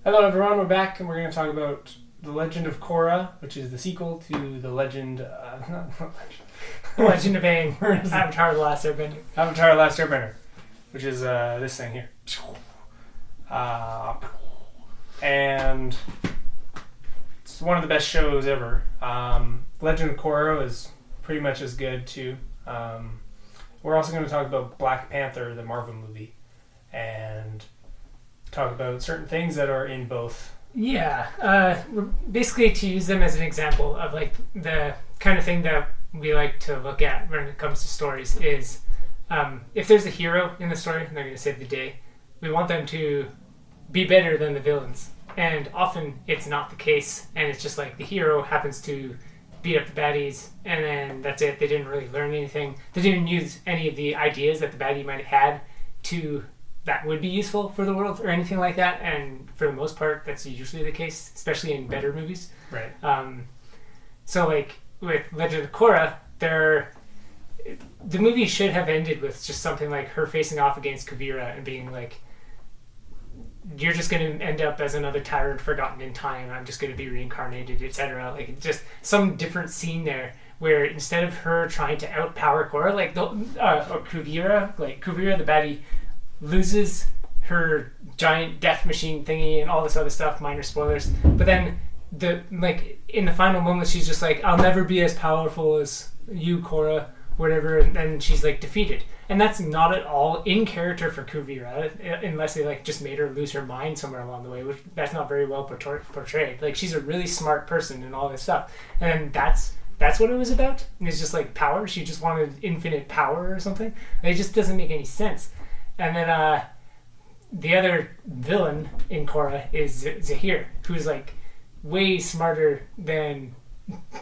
Hello, everyone. We're back, and we're going to talk about The Legend of Korra, which is the sequel to The Legend... not Legend of Aang. Avatar: The Last Airbender. Avatar: The Last Airbender, which is this thing here. And it's one of the best shows ever. Legend of Korra is pretty much as good, too. We're also going to talk about Black Panther, the Marvel movie, and talk about certain things that are in both. Yeah, basically to use them as an example of like the kind of thing that we like to look at when it comes to stories is if there's a hero in the story and they're going to save the day, we want them to be better than the villains. And often it's not the case, and it's just like the hero happens to beat up the baddies, and then that's it. They didn't really learn anything. They didn't use any of the ideas that the baddie might have had that would be useful for the world or anything like that. And for the most part, that's usually the case, especially in better movies. Right. So like with Legend of Korra, the movie should have ended with just something like her facing off against Kuvira and being like, you're just going to end up as another tyrant forgotten in time. I'm just going to be reincarnated, etc. Like just some different scene there where instead of her trying to outpower Korra, like Kuvira the baddie loses her giant death machine thingy and all this other stuff, minor spoilers. But then in the final moment, she's just like, I'll never be as powerful as you, Korra, whatever, and then she's like defeated. And that's not at all in character for Kuvira, unless they like just made her lose her mind somewhere along the way, which that's not very well portrayed. Like she's a really smart person and all this stuff, and that's what it was about. And it's just like power. She just wanted infinite power or something. It just doesn't make any sense. And then the other villain in Korra is Zahir, who's like way smarter than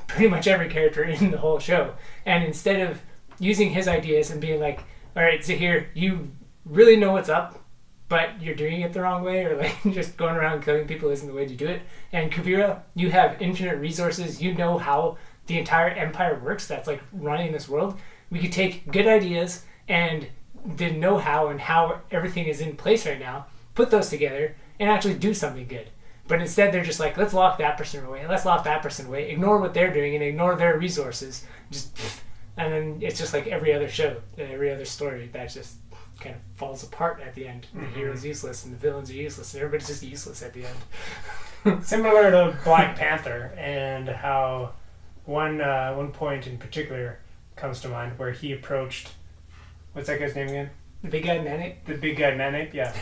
pretty much every character in the whole show. And instead of using his ideas and being like, all right, Zahir, you really know what's up, but you're doing it the wrong way, or like just going around killing people isn't the way to do it. And Kuvira, you have infinite resources. You know how the entire empire works that's like running this world. We could take good ideas and the know-how and how everything is in place right now, put those together and actually do something good. But instead they're just like, let's lock that person away, ignore what they're doing and ignore their resources, and then it's just like every other show, every other story that just kind of falls apart at the end. The hero's useless and the villains are useless and everybody's just useless at the end. Similar to Black Panther, and how one point in particular comes to mind where he approached, what's that guy's name again? The big guy Manic? The big guy Manic, yeah.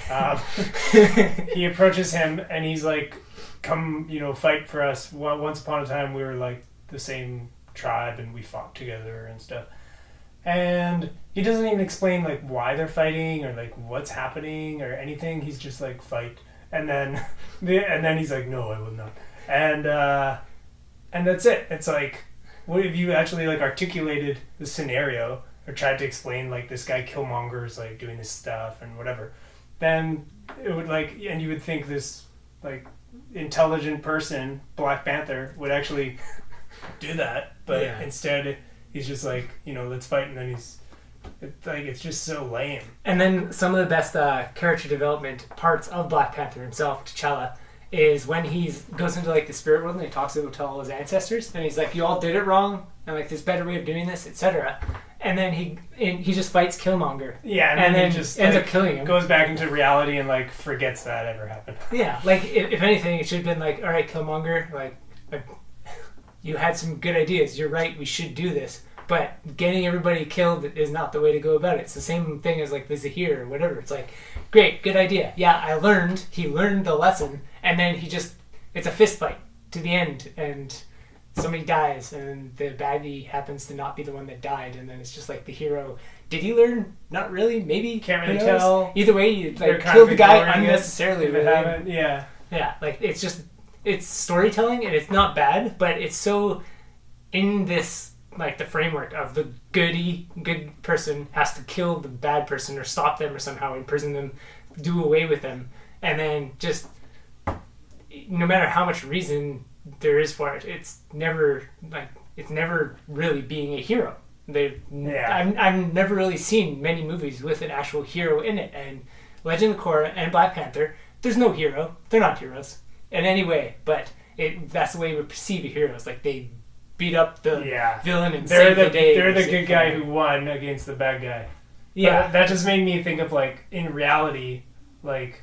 He approaches him and he's like, come, fight for us. Once upon a time we were like the same tribe and we fought together and stuff. And he doesn't even explain like why they're fighting or like what's happening or anything. He's just like, fight. And then he's like, no, I will not. And that's it. It's like, what if you actually like articulated the scenario or tried to explain like this guy Killmonger is like doing this stuff and whatever, then it would like, and you would think this like intelligent person, Black Panther, would actually do that, but instead he's just like, let's fight, and then it's just so lame. And then some of the best character development parts of Black Panther himself, T'Challa, is when he goes into like the spirit world and he talks to all his ancestors, and he's like, you all did it wrong, and like there's a better way of doing this, etc. And then he just fights Killmonger. Yeah, and then he just ends up killing him. Goes back into reality and like forgets that ever happened. Yeah, like if anything, it should have been like, all right, Killmonger, like you had some good ideas. You're right. We should do this. But getting everybody killed is not the way to go about it. It's the same thing as like the Zahir or whatever. It's like, great, good idea. Yeah, he learned the lesson, and then it's a fist fight to the end, and somebody dies, and the baddie happens to not be the one that died, and then it's just like the hero. Did he learn? Not really. Maybe. Can't really tell. Either way, you like killed the guy unnecessarily. Yeah. Yeah, like it's storytelling, and it's not bad, but it's so in this like the framework of the good person has to kill the bad person or stop them or somehow imprison them, do away with them, and then just no matter how much reason there is for it, it's never really being a hero. I've never really seen many movies with an actual hero in it, and Legend of Korra and Black Panther there's no hero. They're not heroes in any way, but that's the way we perceive a hero. It's like they beat up the villain and save the day. They're the good guy who won against the bad guy. Yeah. But that just made me think of, like, in reality, like,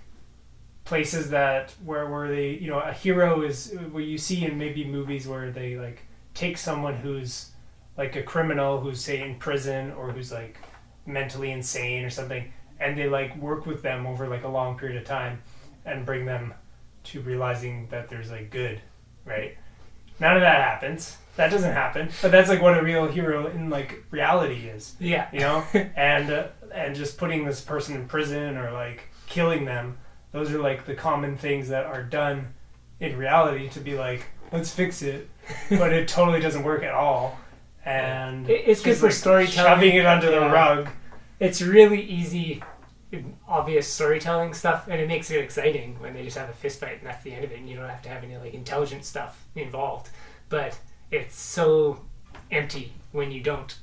places where they, you know, a hero is where you see in maybe movies where they, like, take someone who's like a criminal who's, say, in prison or who's, like, mentally insane or something, and they, like, work with them over, like, a long period of time and bring them to realizing that there's, like, good, right? None of that happens. That doesn't happen. But that's, like, what a real hero in, like, reality is. Yeah. You know? And just putting this person in prison or, like, killing them, those are, like, the common things that are done in reality to be like, let's fix it. But it totally doesn't work at all. And it's good for, like, storytelling. Shoving it under the rug. It's really easy, obvious storytelling stuff, and it makes it exciting when they just have a fist fight and that's the end of it, and you don't have to have any, like, intelligent stuff involved. But it's so empty when you don't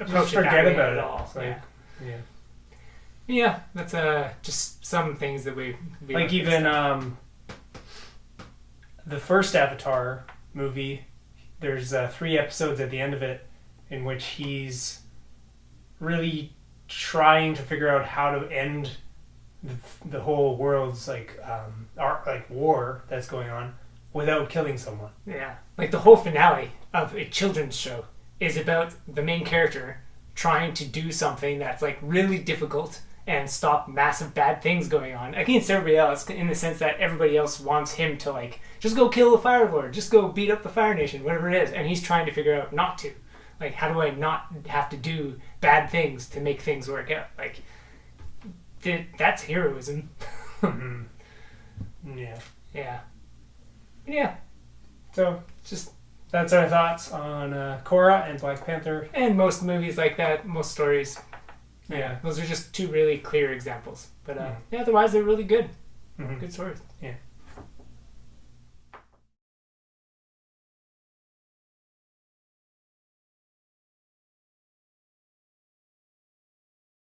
approach it that way at all. Like, yeah, that's just some things that we like, even the first Avatar movie. There's 3 episodes at the end of it in which he's really trying to figure out how to end the whole world's, like, war that's going on without killing someone. Yeah, like the whole finale of a children's show is about the main character trying to do something that's, like, really difficult and stop massive bad things going on against everybody else, in the sense that everybody else wants him to, like, just go kill the Fire Lord, just go beat up the Fire Nation, whatever it is, and he's trying to figure out not to. Like, how do I not have to do bad things to make things work out? Like, that's heroism. Yeah. Yeah. Yeah. So, just, that's our thoughts on Korra and Black Panther. And most movies like that, most stories. Yeah. Those are just 2 really clear examples. But otherwise they're really good. Mm-hmm. Good stories. Yeah.